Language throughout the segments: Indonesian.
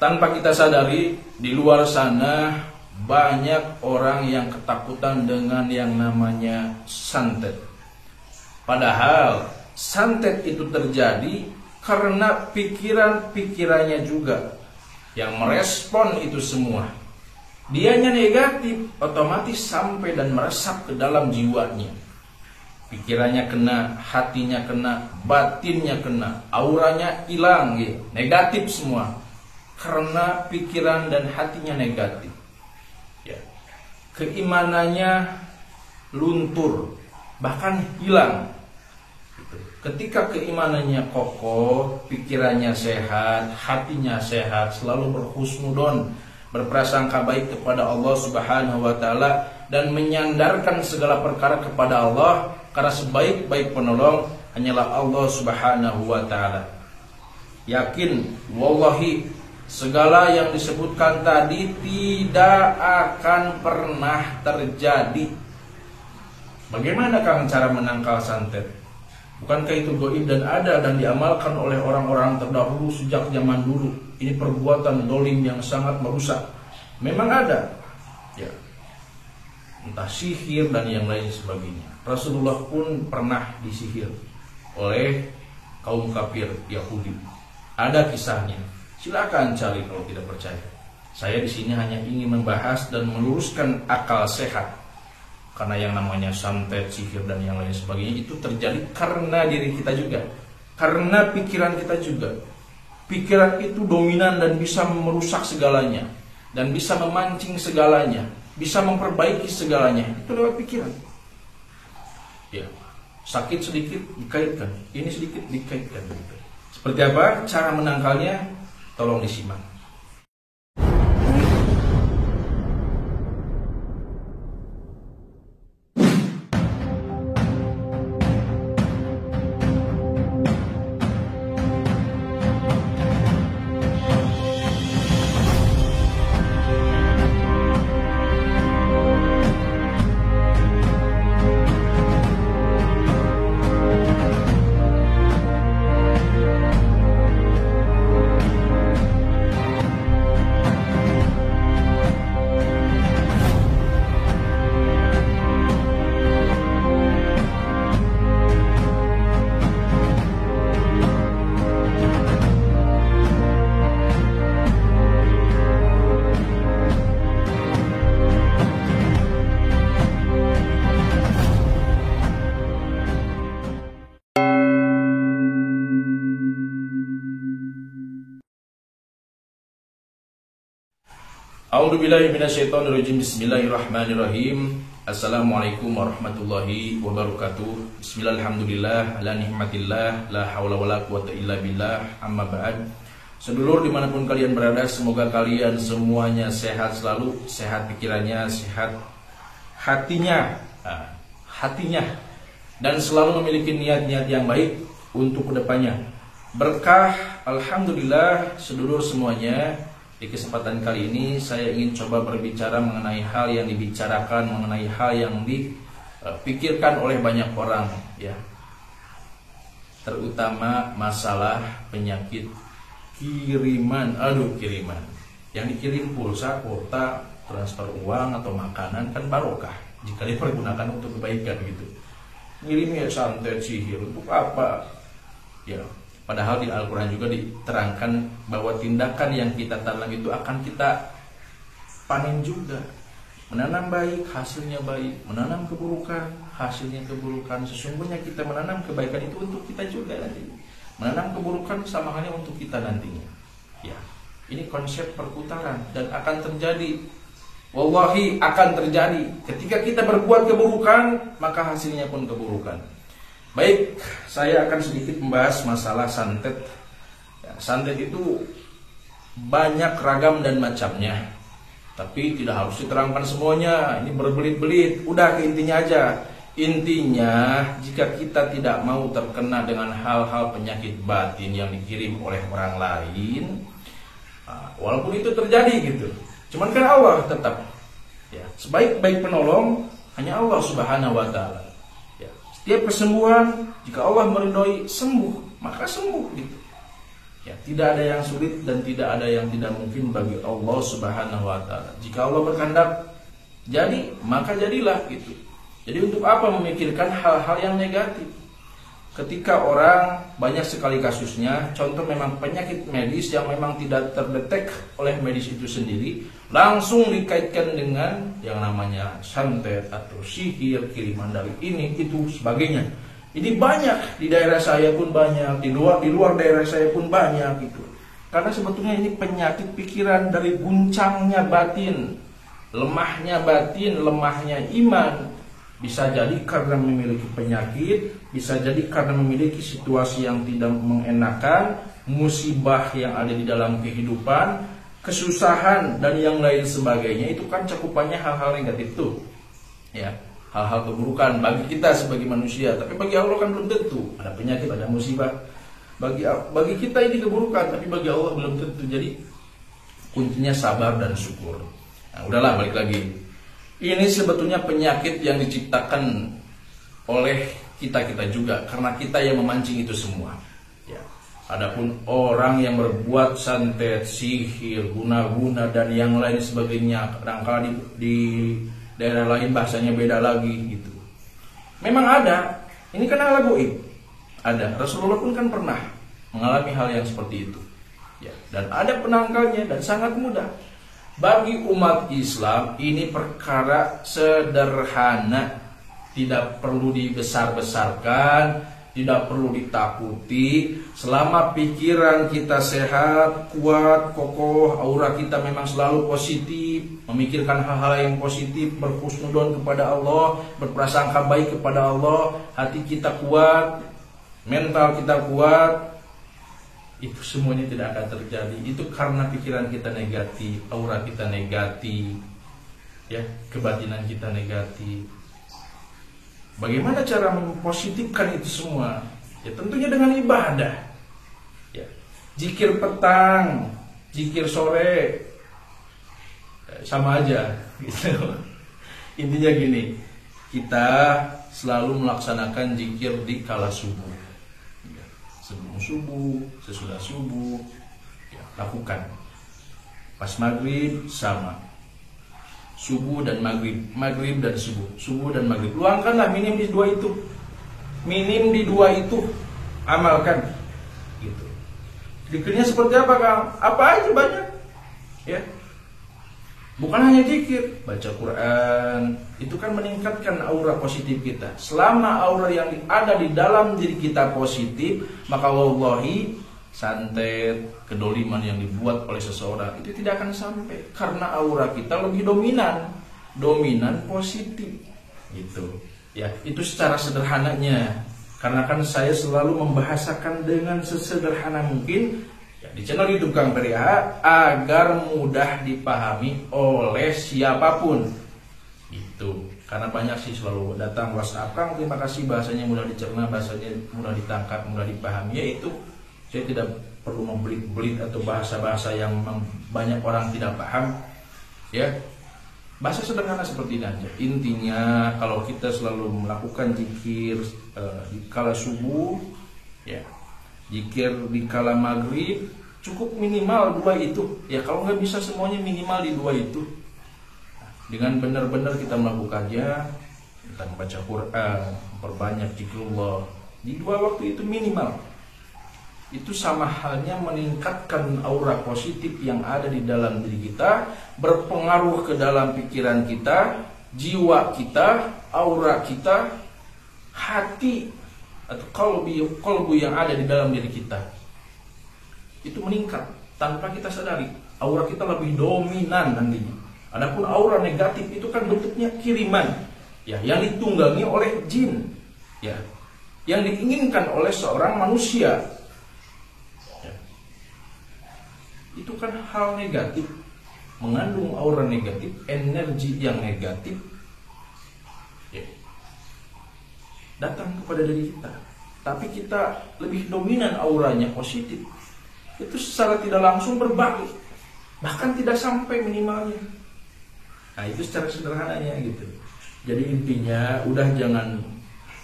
tanpa kita sadari di luar sana banyak orang yang ketakutan dengan yang namanya santet. Padahal santet itu terjadi karena pikiran-pikirannya juga yang merespon itu semua. Dianya negatif, otomatis sampai dan meresap ke dalam jiwanya. Pikirannya kena, hatinya kena, batinnya kena, auranya hilang, gitu. Negatif semua. Karena pikiran dan hatinya negatif. Ya. Keimanannya luntur, bahkan hilang. Ketika keimanannya kokoh, pikirannya sehat, hatinya sehat, selalu berhusnudon, berprasangka baik kepada Allah Subhanahu wa taala dan menyandarkan segala perkara kepada Allah, karena sebaik-baik penolong hanyalah Allah Subhanahu wa taala. Yakin, wallahi, segala yang disebutkan tadi tidak akan pernah terjadi. Bagaimana Kang cara menangkal santet? Bukankah itu gaib dan ada dan diamalkan oleh orang-orang terdahulu sejak zaman dulu? Ini perbuatan dolim yang sangat merusak. Memang ada, ya, entah sihir dan yang lain sebagainya. Rasulullah pun pernah disihir oleh kaum kafir Yahudi. Ada kisahnya. Silakan cari kalau tidak percaya. Saya di sini hanya ingin membahas dan meluruskan akal sehat. Karena yang namanya santet, sihir dan yang lain sebagainya itu terjadi karena diri kita juga, karena pikiran kita juga. Pikiran itu dominan dan bisa merusak segalanya, dan bisa memancing segalanya, bisa memperbaiki segalanya. Itu lewat pikiran. Ya, sakit sedikit dikaitkan, ini sedikit dikaitkan. Seperti apa cara menangkalnya? Tolong disimak. A'udzubillahi minasyaitonirrajim. Bismillahirrahmanirrahim. Assalamualaikum warahmatullahi wabarakatuh. Bismillahirrahmanirrahim. Ala ni'matillah, la haula wala quwata illa billah. Amma ba'd. Sedulur dimanapun kalian berada, semoga kalian semuanya sehat selalu, sehat pikirannya, sehat hatinya, dan selalu memiliki niat-niat yang baik untuk kedepannya. Berkah, alhamdulillah, sedulur semuanya. Di kesempatan kali ini saya ingin coba berbicara mengenai hal yang dibicarakan, mengenai hal yang dipikirkan oleh banyak orang, ya. Terutama masalah penyakit kiriman. Kiriman. Yang dikirim pulsa, kuota, transfer uang atau makanan kan barokah jika dipergunakan untuk kebaikan gitu. Ngirimnya santet, sihir untuk apa? Ya. Padahal di Al-Quran juga diterangkan bahwa tindakan yang kita tanam itu akan kita panen juga. Menanam baik, hasilnya baik. Menanam keburukan, hasilnya keburukan. Sesungguhnya kita menanam kebaikan itu untuk kita juga nanti. Menanam keburukan sama halnya untuk kita nantinya. Ya, ini konsep perputaran dan akan terjadi. Wallahi akan terjadi. Ketika kita berbuat keburukan, maka hasilnya pun keburukan. Baik, saya akan sedikit membahas masalah santet. Ya, santet itu banyak ragam dan macamnya, tapi tidak harus diterangkan semuanya. Ini berbelit-belit, udah ke intinya aja. Intinya, jika kita tidak mau terkena dengan hal-hal penyakit batin yang dikirim oleh orang lain, walaupun itu terjadi gitu, cuman kan Allah tetap, ya, sebaik-baik penolong hanya Allah Subhanahu wa taala. Setiap kesembuhan, jika Allah meridhoi sembuh, maka sembuh gitu. Ya, tidak ada yang sulit dan tidak ada yang tidak mungkin bagi Allah Subhanahu wa taala. Jika Allah berkehendak jadi, maka jadilah gitu. Jadi untuk apa memikirkan hal-hal yang negatif? Ketika orang banyak sekali kasusnya, contoh memang penyakit medis yang memang tidak terdetek oleh medis itu sendiri, langsung dikaitkan dengan yang namanya santet atau sihir, kiriman dari ini, itu, sebagainya. Ini banyak, di daerah saya pun banyak, di luar daerah saya pun banyak gitu. Karena sebetulnya ini penyakit pikiran dari guncangnya batin, lemahnya iman. Bisa jadi karena memiliki penyakit, bisa jadi karena memiliki situasi yang tidak mengenakan, musibah yang ada di dalam kehidupan, kesusahan dan yang lain sebagainya. Itu kan cakupannya hal-hal negatif tuh. Ya. Hal-hal keburukan bagi kita sebagai manusia, tapi bagi Allah kan belum tentu. Ada penyakit, ada musibah. Bagi kita ini keburukan, tapi bagi Allah belum tentu. Jadi kuncinya sabar dan syukur. Nah, udahlah, balik lagi. Ini sebetulnya penyakit yang diciptakan oleh kita juga, karena kita yang memancing itu semua. Ya. Adapun orang yang berbuat santet, sihir, guna-guna dan yang lain sebagainya, kadang-kadang di daerah lain bahasanya beda lagi gitu. Memang ada, ini kan hal gaib. Ada, Rasulullah pun kan pernah mengalami hal yang seperti itu. Ya, dan ada penangkalnya dan sangat mudah. Bagi umat Islam ini perkara sederhana, tidak perlu dibesar-besarkan, tidak perlu ditakuti. Selama pikiran kita sehat, kuat, kokoh, aura kita memang selalu positif, memikirkan hal-hal yang positif, berhusnudzon kepada Allah, berprasangka baik kepada Allah, hati kita kuat, mental kita kuat, itu semuanya tidak akan terjadi. Itu karena pikiran kita negatif, aura kita negatif, ya, kebatinan kita negatif. Bagaimana cara mempositifkan itu semua? Ya tentunya dengan ibadah. Ya, zikir petang, zikir sore, sama aja gitu. Intinya gini, kita selalu melaksanakan zikir di kala subuh. Ya, sebelum subuh, sesudah subuh, ya, lakukan. Pas maghrib sama. Subuh dan maghrib, maghrib dan subuh, subuh dan maghrib. Luangkanlah minim di dua itu, amalkan. Gitu. Zikirnya seperti apa, Kang? Apa aja banyak, ya. Bukan hanya zikir, baca Quran, itu kan meningkatkan aura positif kita. Selama aura yang ada di dalam diri kita positif, maka wallahi santet, kedoliman yang dibuat oleh seseorang itu tidak akan sampai, karena aura kita lebih dominan positif gitu. Ya, itu secara sederhananya. Karena kan saya selalu membahasakan dengan sesederhana mungkin ya, di channel YouTube Kang Periha agar mudah dipahami oleh siapapun. Gitu. Karena banyak sih selalu datang WhatsApp, Kang, terima kasih, bahasanya mudah dicerna, bahasanya mudah ditangkap, mudah dipahami. Yaitu saya tidak perlu membelit-belit atau bahasa-bahasa yang banyak orang tidak paham. Ya, bahasa sederhana seperti ini aja. Intinya kalau kita selalu melakukan zikir di kala subuh, ya, zikir di kala maghrib, cukup minimal 2 itu. Ya, kalau nggak bisa semuanya minimal di 2 itu. Dengan benar-benar kita melakukannya, kita membaca Quran, memperbanyak zikrullah di 2 waktu itu minimal. Itu sama halnya meningkatkan aura positif yang ada di dalam diri kita, berpengaruh ke dalam pikiran kita, jiwa kita, aura kita, hati atau kalbu yang ada di dalam diri kita. Itu meningkat tanpa kita sadari. Aura kita lebih dominan nantinya. Adapun aura negatif itu kan bentuknya kiriman, ya, yang ditunggangi oleh jin, ya, yang diinginkan oleh seorang manusia. Itu kan hal negatif, mengandung aura negatif, energi yang negatif, ya, datang kepada diri kita. Tapi kita lebih dominan auranya positif, itu secara tidak langsung berbalik, bahkan tidak sampai minimalnya. Nah, itu secara sederhananya gitu. Jadi intinya udah jangan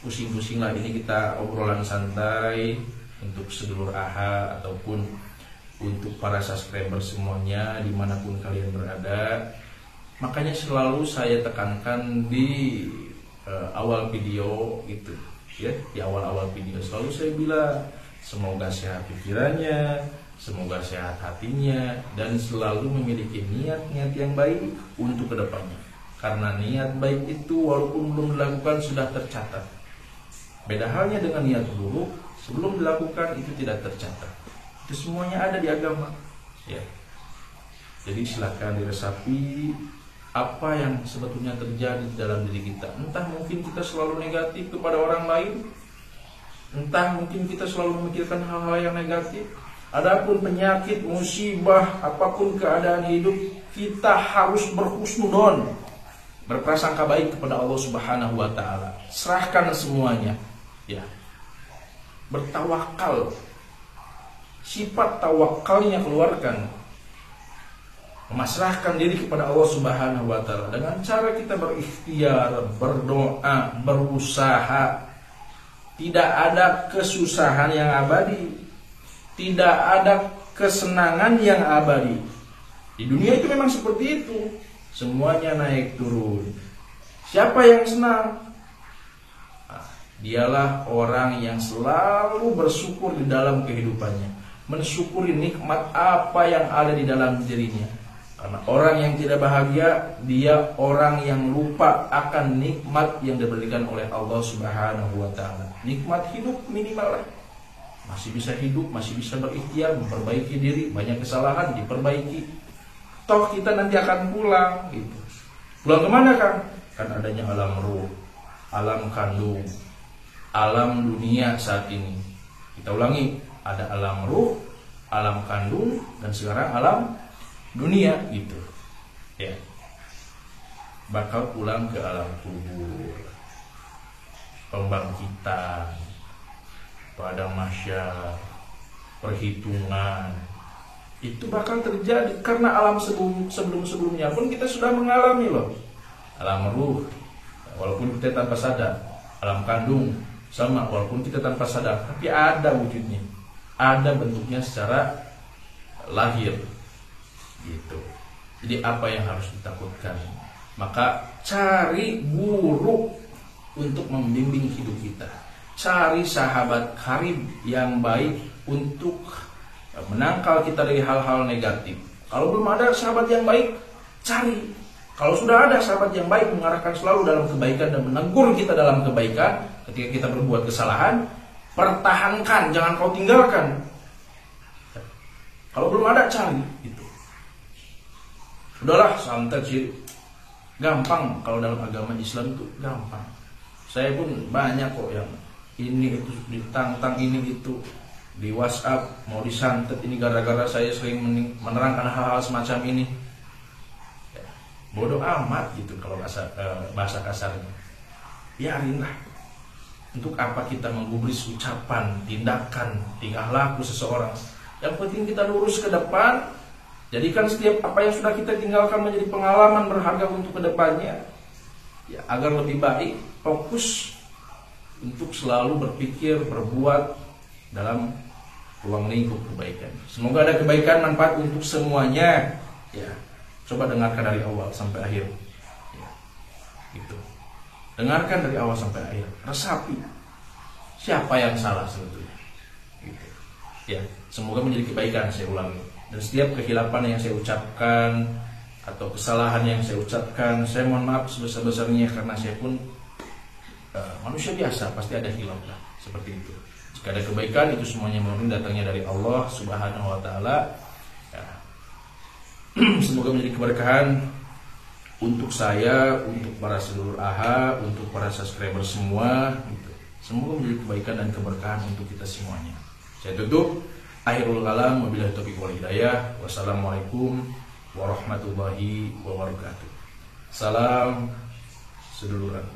pusing-pusing lah, ini kita obrolan santai untuk sedulur AHA ataupun untuk para subscriber semuanya dimanapun kalian berada. Makanya selalu saya tekankan di awal video itu, ya, di awal-awal video selalu saya bilang semoga sehat pikirannya, semoga sehat hatinya, dan selalu memiliki niat-niat yang baik untuk kedepannya. Karena niat baik itu walaupun belum dilakukan sudah tercatat. Beda halnya dengan niat buruk, sebelum dilakukan itu tidak tercatat. Itu semuanya ada di agama, ya. Jadi silakan diresapi apa yang sebetulnya terjadi dalam diri kita. Entah mungkin kita selalu negatif kepada orang lain, entah mungkin kita selalu memikirkan hal-hal yang negatif. Adapun penyakit, musibah, apapun keadaan hidup, kita harus berhusnudon, berprasangka baik kepada Allah Subhanahu wa taala. Serahkan semuanya, ya. Bertawakal. Sifat tawakalnya keluarkan. Memasrahkan diri kepada Allah Subhanahu wa taala dengan cara kita berikhtiar, berdoa, berusaha. Tidak ada kesusahan yang abadi, tidak ada kesenangan yang abadi. Di dunia itu memang seperti itu. Semuanya naik turun. Siapa yang senang? Dialah orang yang selalu bersyukur di dalam kehidupannya, mensyukuri nikmat apa yang ada di dalam dirinya. Karena orang yang tidak bahagia, dia orang yang lupa akan nikmat yang diberikan oleh Allah Subhanahu wa taala. Nikmat hidup minimal lah. Masih bisa hidup, masih bisa berikhtiar, memperbaiki diri, banyak kesalahan diperbaiki. Toh kita nanti akan pulang gitu. Pulang kemana, Kang? Kan adanya alam ruh, alam kandung, alam dunia saat ini. Kita ulangi, ada alam ruh, alam kandung, dan sekarang alam dunia gitu. Ya. Bakal pulang ke alam kubur, pembangkitan, padang mahsyar, perhitungan. Itu bakal terjadi karena alam sebelum-sebelumnya pun kita sudah mengalami loh. Alam ruh, walaupun kita tanpa sadar. Alam kandung sama, walaupun kita tanpa sadar, tapi ada wujudnya, ada bentuknya secara lahir gitu. Jadi apa yang harus ditakutkan? Maka cari guru untuk membimbing hidup kita, cari sahabat karib yang baik untuk menangkal kita dari hal-hal negatif. Kalau belum ada sahabat yang baik, cari. Kalau sudah ada sahabat yang baik mengarahkan selalu dalam kebaikan dan menegur kita dalam kebaikan, ketika kita berbuat kesalahan, pertahankan, jangan kau tinggalkan. Kalau belum ada, cari itu. Udahlah, santai sih. Gampang kalau dalam agama Islam itu gampang. Saya pun banyak kok yang ini itu ditantang, ini itu di WhatsApp mau disantet ini gara-gara saya sering menerangkan hal-hal semacam ini. Bodoh amat gitu kalau bahasa kasarnya. Biarinlah. Untuk apa kita menggubris ucapan, tindakan, tingkah laku seseorang? Yang penting kita lurus ke depan. Jadikan setiap apa yang sudah kita tinggalkan menjadi pengalaman berharga untuk kedepannya. Ya, agar lebih baik, fokus untuk selalu berpikir, berbuat dalam ruang lingkup kebaikan. Semoga ada kebaikan manfaat untuk semuanya. Ya. Coba dengarkan dari awal sampai akhir, ya, gitu. Dengarkan dari awal sampai akhir, resapi siapa yang salah sebetulnya, gitu. Ya, semoga menjadi kebaikan, saya ulangi. Dan setiap kehilapan yang saya ucapkan atau kesalahan yang saya ucapkan, saya mohon maaf sebesar-besarnya karena saya pun manusia biasa, pasti ada hilaf lah, seperti itu. Jika ada kebaikan itu semuanya murni datangnya dari Allah Subhanahu wa taala. Semoga menjadi keberkahan untuk saya, untuk para seluruh AHA, untuk para subscriber semua gitu. Semoga menjadi kebaikan dan keberkahan untuk kita semuanya. Saya tutup. Akhirul kalam, wabillahi taufiq wal hidayah. Wassalamualaikum warahmatullahi wabarakatuh. Salam seduluran.